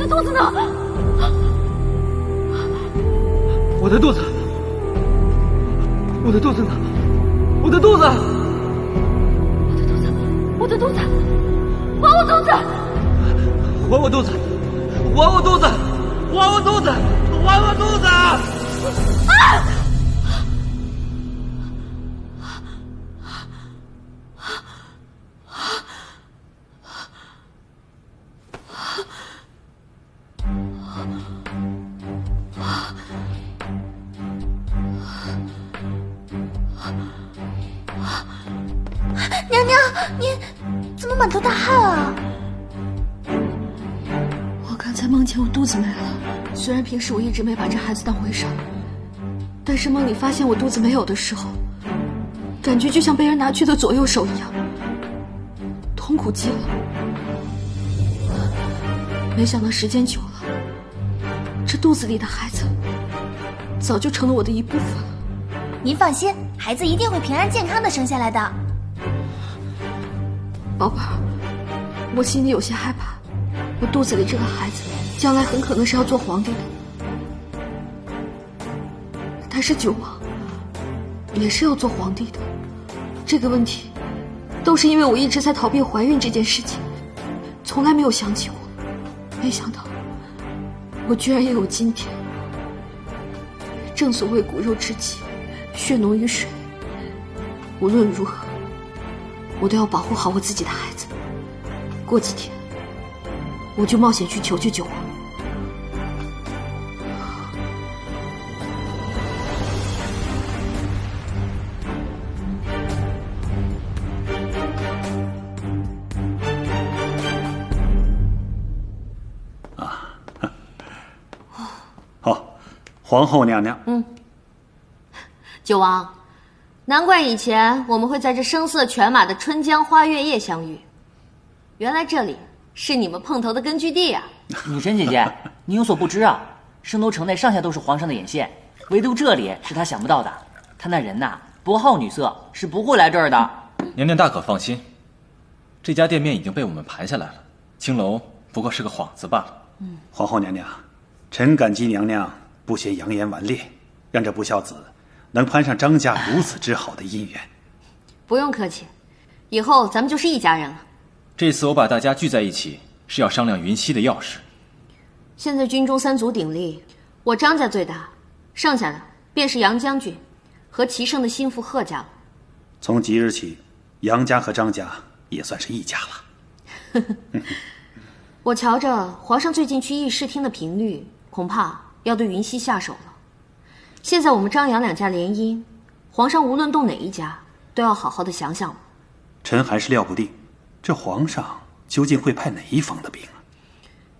肚子呢？我的肚子，我的肚子呢？我的肚子，我的肚子，还我肚子！还我肚子！还我肚子！还我肚子！还我肚子！啊！娘娘，你怎么满头大汗啊？我刚才梦见我肚子没了，虽然平时我一直没把这孩子当回事，但是梦里发现我肚子没有的时候，感觉就像被人拿去的左右手一样，痛苦极了。没想到时间久了，这肚子里的孩子早就成了我的一部分了。您放心，孩子一定会平安健康的生下来的。宝贝儿，我心里有些害怕，我肚子里这个孩子将来很可能是要做皇帝的，但是九王也是要做皇帝的。这个问题都是因为我一直在逃避怀孕这件事情，从来没有想起过。没想到我居然也有今天。正所谓骨肉之气，血浓于水，无论如何我都要保护好我自己的孩子。过几天我就冒险去求求九王。好，皇后娘娘。九王，难怪以前我们会在这声色犬马的春江花月夜相遇，原来这里是你们碰头的根据地啊！女神姐姐，你有所不知啊，圣都城内上下都是皇上的眼线，唯独这里是他想不到的。他那人呐，不好女色，是不会来这儿的。娘娘大可放心，这家店面已经被我们盘下来了，青楼不过是个幌子罢了。皇后娘娘，臣感激娘娘不嫌扬言顽劣，让这不孝子能攀上张家如此之好的姻缘。不用客气，以后咱们就是一家人了。这次我把大家聚在一起，是要商量云溪的要事。现在军中三足鼎立，我张家最大，剩下的便是杨将军和齐胜的心腹贺家了。从即日起，杨家和张家也算是一家了。我瞧着皇上最近去议事厅的频率，恐怕要对云溪下手了。现在我们张杨两家联姻，皇上无论动哪一家，都要好好的想想了。臣还是料不定，这皇上究竟会派哪一方的兵啊？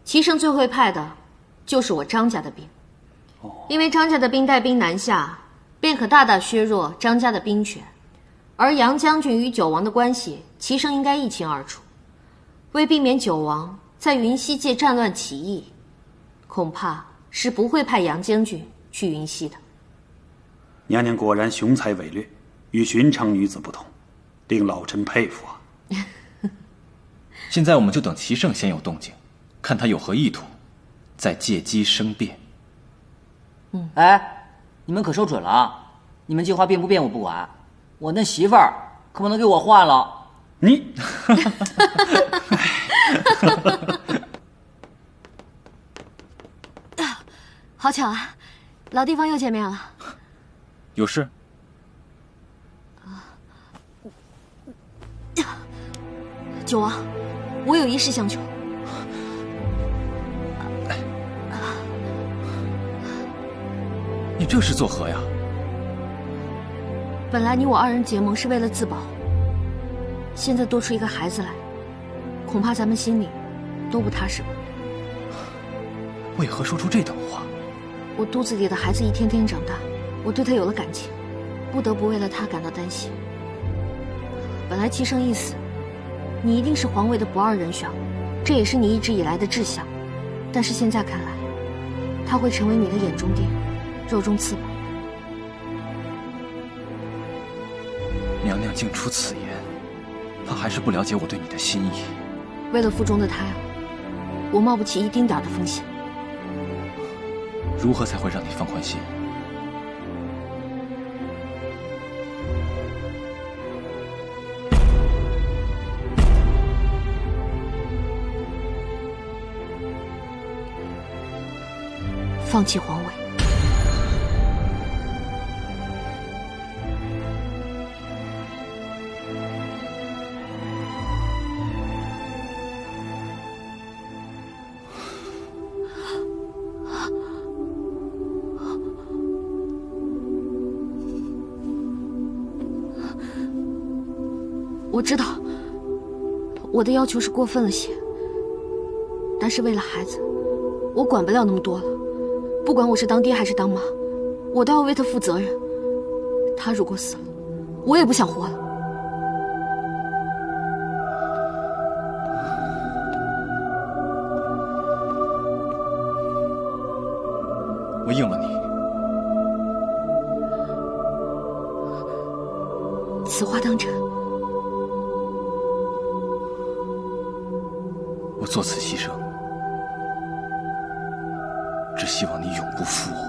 齐胜最会派的，就是我张家的兵。因为张家的兵带兵南下，便可大大削弱张家的兵权。而杨将军与九王的关系，齐胜应该一清二楚。为避免九王在云溪界战乱起义，恐怕是不会派杨将军去云溪的。娘娘果然雄才伟略，与寻常女子不同，令老臣佩服啊！现在我们就等齐胜先有动静，看他有何意图，再借机生变。哎，你们可收准了啊！你们计划变不变我不管，我那媳妇儿可不能给我换了。你，好巧啊，老地方又见面了。有事？九王，我有一事相求。你这是作何呀？本来你我二人结盟是为了自保，现在多出一个孩子来，恐怕咱们心里都不踏实了。为何说出这等话？我肚子里的孩子一天天长大，我对他有了感情，不得不为了他感到担心。本来齐胜一死，你一定是皇位的不二人选，这也是你一直以来的志向。但是现在看来，他会成为你的眼中钉，肉中刺吧。娘娘竟出此言，她还是不了解我对你的心意。为了腹中的胎儿，我冒不起一丁点的风险。如何才会让你放宽心？放弃皇位。我知道，我的要求是过分了些，但是为了孩子，我管不了那么多了。不管我是当爹还是当妈，我都要为他负责任。他如果死了，我也不想活了。我应了你。此话当真？我做此牺牲，只希望你永不负我。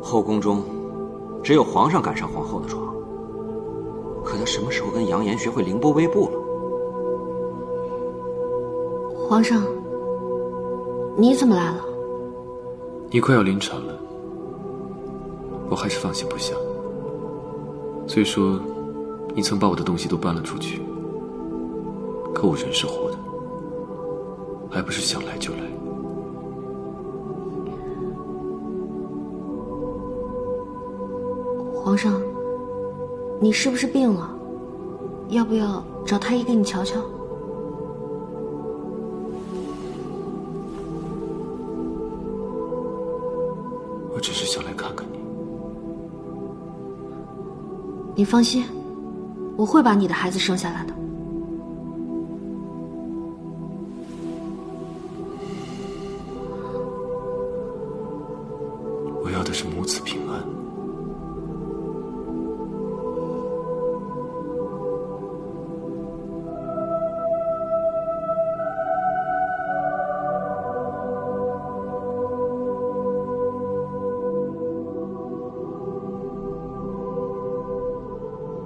后宫中，只有皇上赶上皇后的床。可他什么时候跟杨言学会凌波微步了？皇上，你怎么来了？你快要临产了，我还是放心不下。虽说你曾把我的东西都搬了出去，可我人是活的，还不是想来就来。皇上，你是不是病了？要不要找太医给你瞧瞧？我只是想来看看你。你放心，我会把你的孩子生下来的。